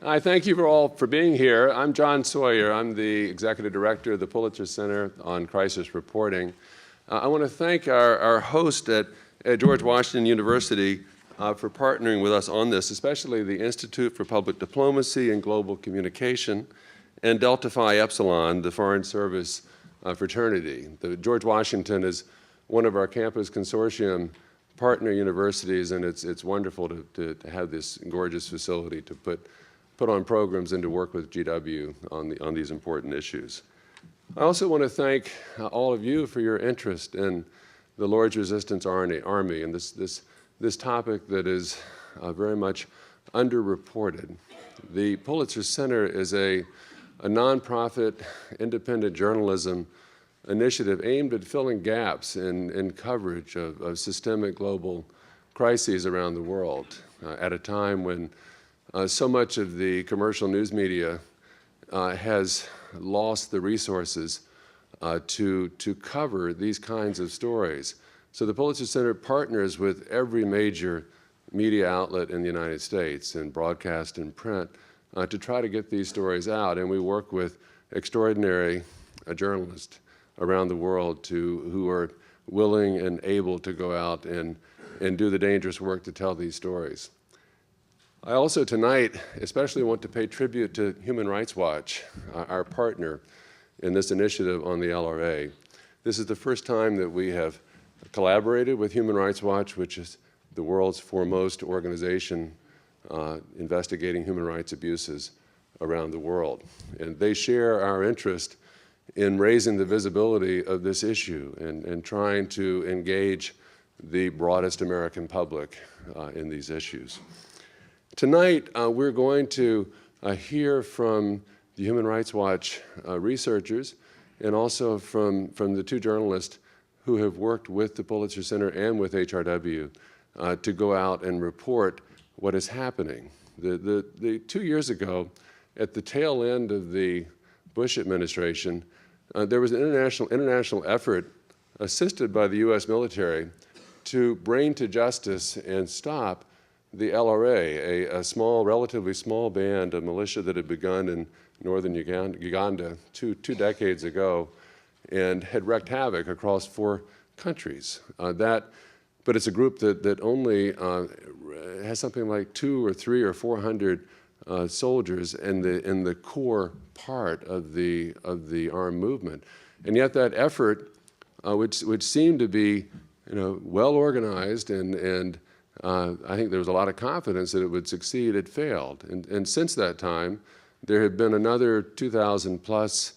I thank you all for being here. I'm John Sawyer. I'm the Executive Director of the Pulitzer Center on Crisis Reporting. I want to thank our host at George Washington University for partnering with us on this, especially the Institute for Public Diplomacy and Global Communication and Delta Phi Epsilon, the Foreign Service fraternity. The George Washington is one of our campus consortium partner universities, and it's wonderful to have this gorgeous facility to put on programs and to work with GW on these important issues. I also want to thank all of you for your interest in the Lord's Resistance Army and this topic that is very much underreported. The Pulitzer Center is a nonprofit independent journalism initiative aimed at filling gaps in coverage of systemic global crises around the world at a time when so much of the commercial news media has lost the resources to cover these kinds of stories. So the Pulitzer Center partners with every major media outlet in the United States, in broadcast and print, to try to get these stories out. And we work with extraordinary journalists around the world who are willing and able to go out and do the dangerous work to tell these stories. I also tonight especially want to pay tribute to Human Rights Watch, our partner in this initiative on the LRA. This is the first time that we have collaborated with Human Rights Watch, which is the world's foremost organization investigating human rights abuses around the world. And they share our interest in raising the visibility of this issue and trying to engage the broadest American public in these issues. Tonight, we're going to hear from the Human Rights Watch researchers and also from the two journalists who have worked with the Pulitzer Center and with HRW to go out and report what is happening. 2 years ago, at the tail end of the Bush administration, there was an international effort assisted by the US military to bring to justice and stop the LRA, a small, relatively small band of militia that had begun in northern Uganda two decades ago and had wreaked havoc across 4 countries. But it's a group that only has something like 200 or 300 or 400 soldiers in the core part of the armed movement, and yet that effort, which seemed to be, well organized and I think there was a lot of confidence that it would succeed, it failed. And since that time, there have been another 2,000 plus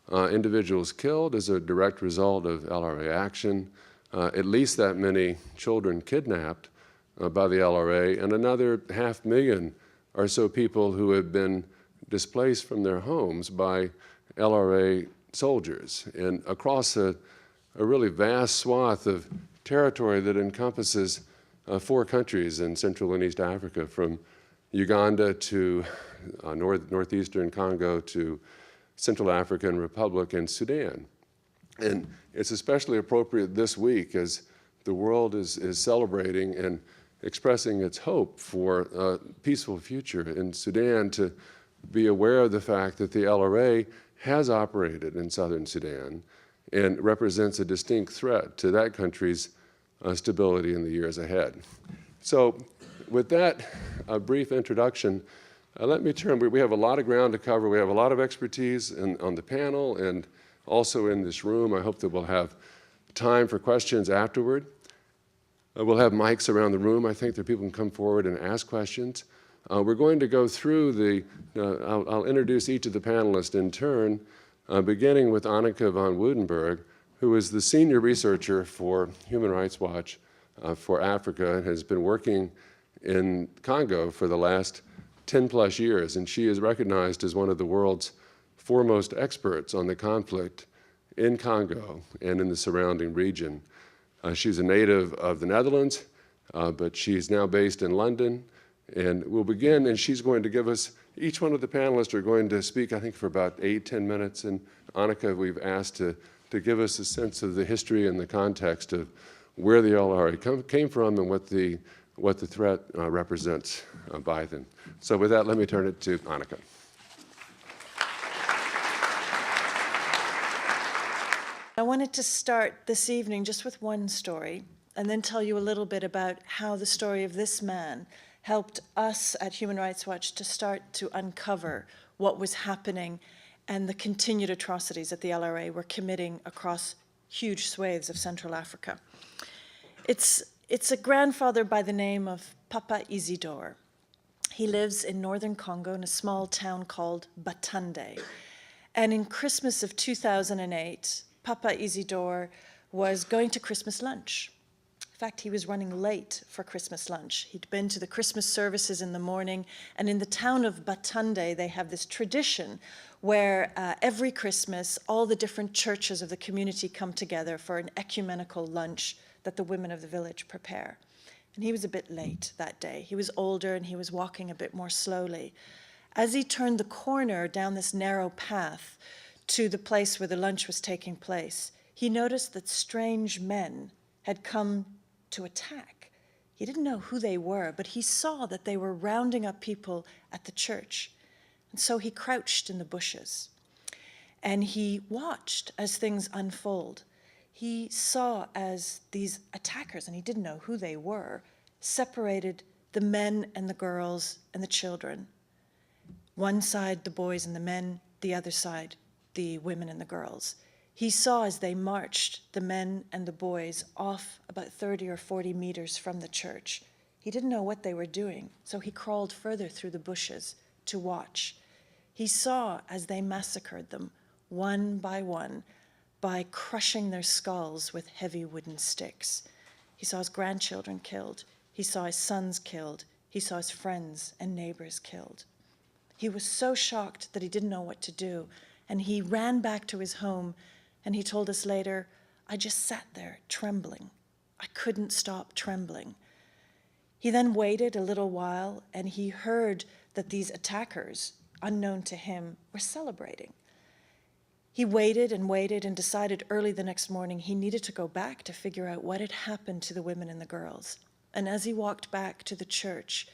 individuals killed as a direct result of LRA action, at least that many children kidnapped by the LRA, and another 500,000 or so people who have been displaced from their homes by LRA soldiers, and across a really vast swath of territory that encompasses 4 countries in Central and East Africa, from Uganda to northeastern Congo to Central African Republic and Sudan. And it's especially appropriate this week as the world is celebrating and expressing its hope for a peaceful future in Sudan, to be aware of the fact that the LRA has operated in southern Sudan and represents a distinct threat to that country's stability in the years ahead. So with that brief introduction, let me turn. We have a lot of ground to cover. We have a lot of expertise on the panel and also in this room. I hope that we'll have time for questions afterward. We'll have mics around the room. I think that people can come forward and ask questions. We're going to go through I'll introduce each of the panelists in turn, beginning with Anneke Van Woudenberg, who is the senior researcher for Human Rights Watch for Africa and has been working in Congo for the last 10 plus years. And she is recognized as one of the world's foremost experts on the conflict in Congo and in the surrounding region. She's a native of the Netherlands, but she's now based in London. And we'll begin, and she's going to give us, each one of the panelists are going to speak, I think, for about 8-10 minutes. And Anneke, we've asked to give us a sense of the history and the context of where the LRA came from and what the what the threat represents by them. So with that, let me turn it to Anneke. I wanted to start this evening just with one story and then tell you a little bit about how the story of this man helped us at Human Rights Watch to start to uncover what was happening and the continued atrocities that the LRA were committing across huge swathes of Central Africa. It's a grandfather by the name of Papa Isidore. He lives in northern Congo in a small town called Batande. And in Christmas of 2008, Papa Isidore was going to Christmas lunch. In fact, he was running late for Christmas lunch. He'd been to the Christmas services in the morning, and in the town of Batande, they have this tradition where every Christmas, all the different churches of the community come together for an ecumenical lunch that the women of the village prepare. And he was a bit late that day. He was older, and he was walking a bit more slowly. As he turned the corner down this narrow path to the place where the lunch was taking place, he noticed that strange men had come to attack. He didn't know who they were, but he saw that they were rounding up people at the church. And so he crouched in the bushes, and he watched as things unfold. He saw as these attackers, and he didn't know who they were, separated the men and the girls and the children. One side, the boys and the men, the other side, the women and the girls. He saw as they marched the men and the boys off about 30 or 40 meters from the church. He didn't know what they were doing, so he crawled further through the bushes to watch. He saw as they massacred them, one by crushing their skulls with heavy wooden sticks. He saw his grandchildren killed. He saw his sons killed. He saw his friends and neighbors killed. He was so shocked that he didn't know what to do, and he ran back to his home, and he told us later, "I just sat there trembling. I couldn't stop trembling." He then waited a little while, and he heard that these attackers, unknown to him, were celebrating. He waited and decided early the next morning he needed to go back to figure out what had happened to the women and the girls. And as he walked back to the church,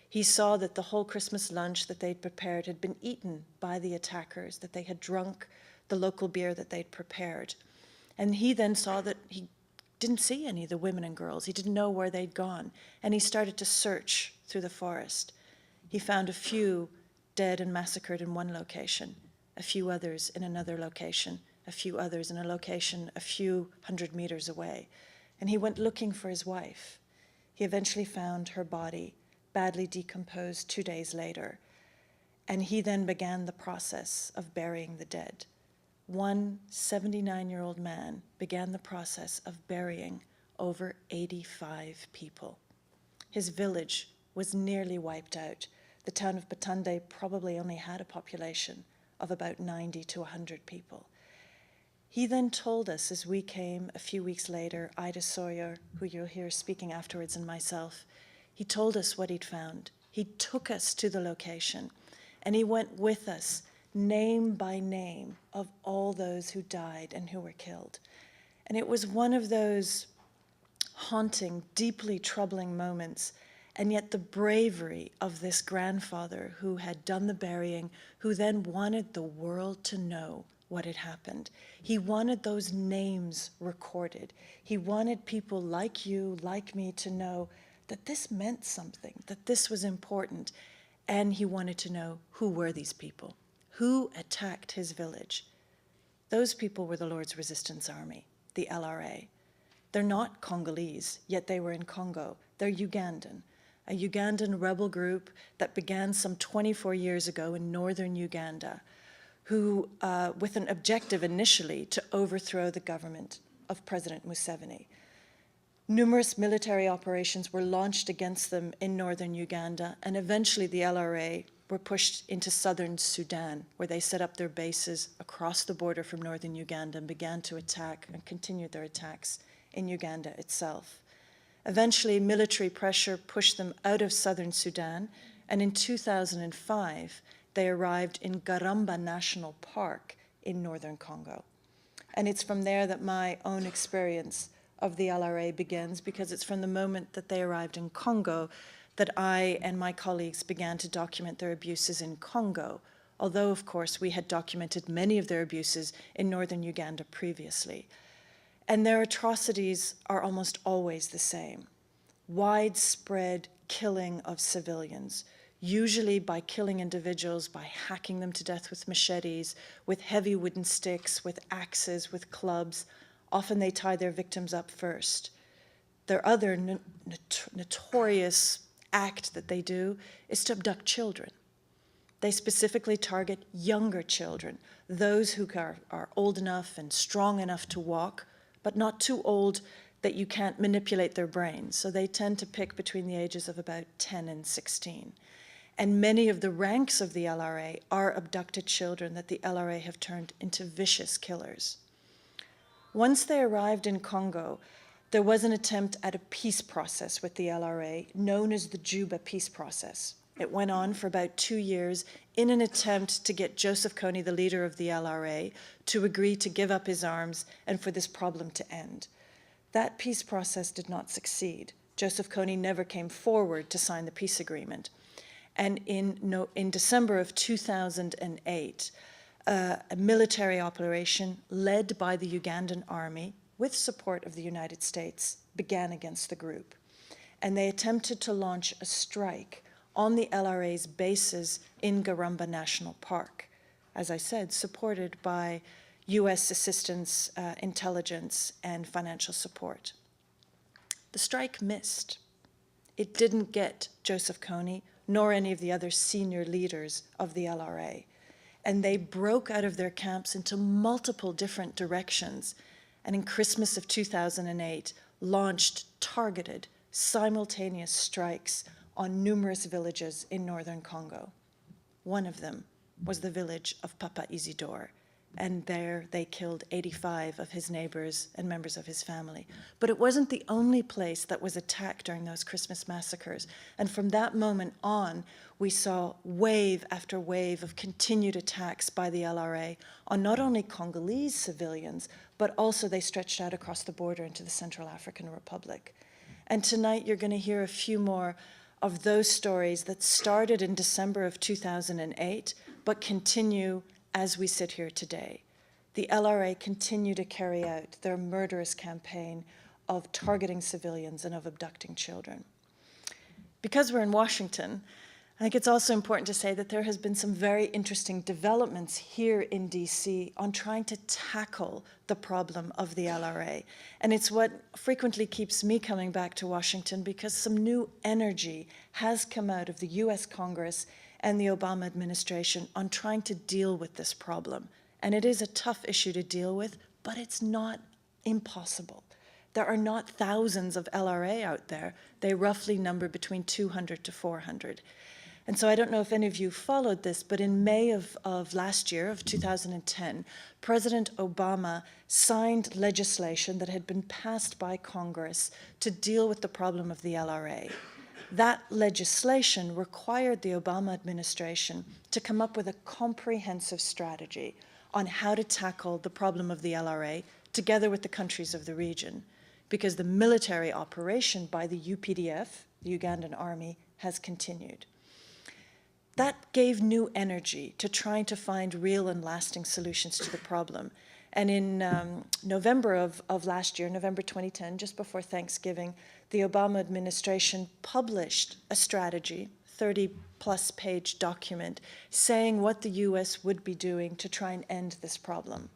he saw that the whole Christmas lunch that they'd prepared had been eaten by the attackers, that they had drunk the local beer that they'd prepared. And he then saw that he didn't see any of the women and girls. He didn't know where they'd gone. And he started to search through the forest. He found a few dead and massacred in one location, a few others in another location, a few others in a location a few hundred meters away. And he went looking for his wife. He eventually found her body, badly decomposed 2 days later, and he then began the process of burying the dead. One 79-year-old man began the process of burying over 85 people. His village was nearly wiped out. The town of Batande probably only had a population of about 90 to 100 people. He then told us as we came a few weeks later, Ida Sawyer, who you'll hear speaking afterwards, and myself, he told us what he'd found. He took us to the location, and he went with us, name by name, of all those who died and who were killed. And it was one of those haunting, deeply troubling moments, and yet the bravery of this grandfather who had done the burying, who then wanted the world to know what had happened. He wanted those names recorded. He wanted people like you, like me, to know that this meant something, that this was important, and he wanted to know who were these people, who attacked his village. Those people were the Lord's Resistance Army, the LRA. They're not Congolese, yet they were in Congo. They're Ugandan, a Ugandan rebel group that began some 24 years ago in northern Uganda, who, with an objective initially to overthrow the government of President Museveni. Numerous military operations were launched against them in northern Uganda, and eventually the LRA were pushed into southern Sudan, where they set up their bases across the border from northern Uganda and began to attack and continued their attacks in Uganda itself. Eventually, military pressure pushed them out of southern Sudan, and in 2005, they arrived in Garamba National Park in northern Congo. And it's from there that my own experience of the LRA begins, because it's from the moment that they arrived in Congo that I and my colleagues began to document their abuses in Congo, although, of course, we had documented many of their abuses in northern Uganda previously. And their atrocities are almost always the same: widespread killing of civilians, usually by killing individuals by hacking them to death with machetes, with heavy wooden sticks, with axes, with clubs. Often they tie their victims up first. Their other notorious act that they do is to abduct children. They specifically target younger children, those who are old enough and strong enough to walk, but not too old that you can't manipulate their brains. So they tend to pick between the ages of about 10 and 16. And many of the ranks of the LRA are abducted children that the LRA have turned into vicious killers. Once they arrived in Congo, there was an attempt at a peace process with the LRA known as the Juba Peace Process. It went on for about 2 years in an attempt to get Joseph Kony, the leader of the LRA, to agree to give up his arms and for this problem to end. That peace process did not succeed. Joseph Kony never came forward to sign the peace agreement. And in December of 2008, a military operation led by the Ugandan army, with support of the United States, began against the group. And they attempted to launch a strike on the LRA's bases in Garamba National Park, as I said, supported by US assistance, intelligence, and financial support. The strike missed. It didn't get Joseph Kony nor any of the other senior leaders of the LRA. And they broke out of their camps into multiple different directions, and in Christmas of 2008, launched targeted, simultaneous strikes on numerous villages in northern Congo. One of them was the village of Papa Isidore, and there they killed 85 of his neighbors and members of his family. But it wasn't the only place that was attacked during those Christmas massacres. And from that moment on, we saw wave after wave of continued attacks by the LRA on not only Congolese civilians, but also they stretched out across the border into the Central African Republic. And tonight you're going to hear a few more of those stories that started in December of 2008, but continue as we sit here today. The LRA continue to carry out their murderous campaign of targeting civilians and of abducting children. Because we're in Washington, I think it's also important to say that there has been some very interesting developments here in DC on trying to tackle the problem of the LRA. And it's what frequently keeps me coming back to Washington, because some new energy has come out of the US Congress and the Obama administration on trying to deal with this problem. And it is a tough issue to deal with, but it's not impossible. There are not thousands of LRA out there. They roughly number between 200 to 400. And so I don't know if any of you followed this, but in May of last year, of 2010, President Obama signed legislation that had been passed by Congress to deal with the problem of the LRA. That legislation required the Obama administration to come up with a comprehensive strategy on how to tackle the problem of the LRA together with the countries of the region, because the military operation by the UPDF, the Ugandan army, has continued. That gave new energy to trying to find real and lasting solutions to the problem. And in November of last year, November 2010, just before Thanksgiving, the Obama administration published a strategy, 30-plus page document, saying what the US would be doing to try and end this problem.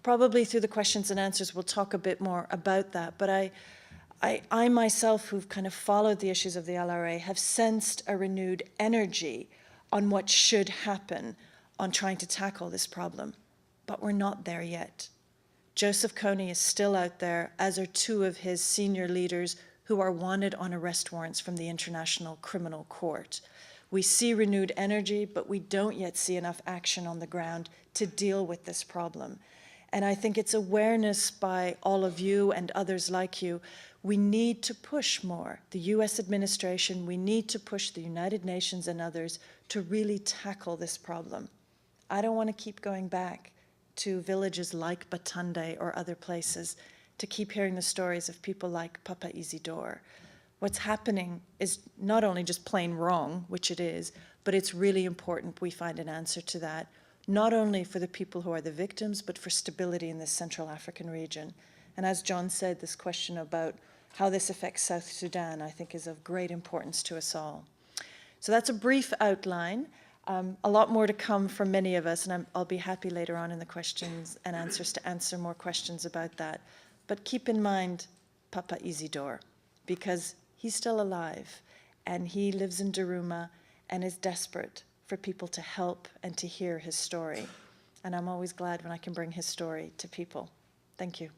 Probably through the questions and answers, we'll talk a bit more about that, but I myself, who've kind of followed the issues of the LRA, have sensed a renewed energy on what should happen on trying to tackle this problem. But we're not there yet. Joseph Kony is still out there, as are two of his senior leaders who are wanted on arrest warrants from the International Criminal Court. We see renewed energy, but we don't yet see enough action on the ground to deal with this problem. And I think it's awareness by all of you and others like you. We need to push more. The US administration, we need to push the United Nations and others to really tackle this problem. I don't want to keep going back to villages like Batande or other places to keep hearing the stories of people like Papa Isidore. What's happening is not only just plain wrong, which it is, but it's really important we find an answer to that, not only for the people who are the victims, but for stability in this Central African region. And as John said, this question about how this affects South Sudan, I think, is of great importance to us all. So that's a brief outline. A lot more to come from many of us, and I'll be happy later on in the questions and answers to answer more questions about that. But keep in mind Papa Isidore, because he's still alive, and he lives in Daruma and is desperate for people to help and to hear his story. And I'm always glad when I can bring his story to people. Thank you.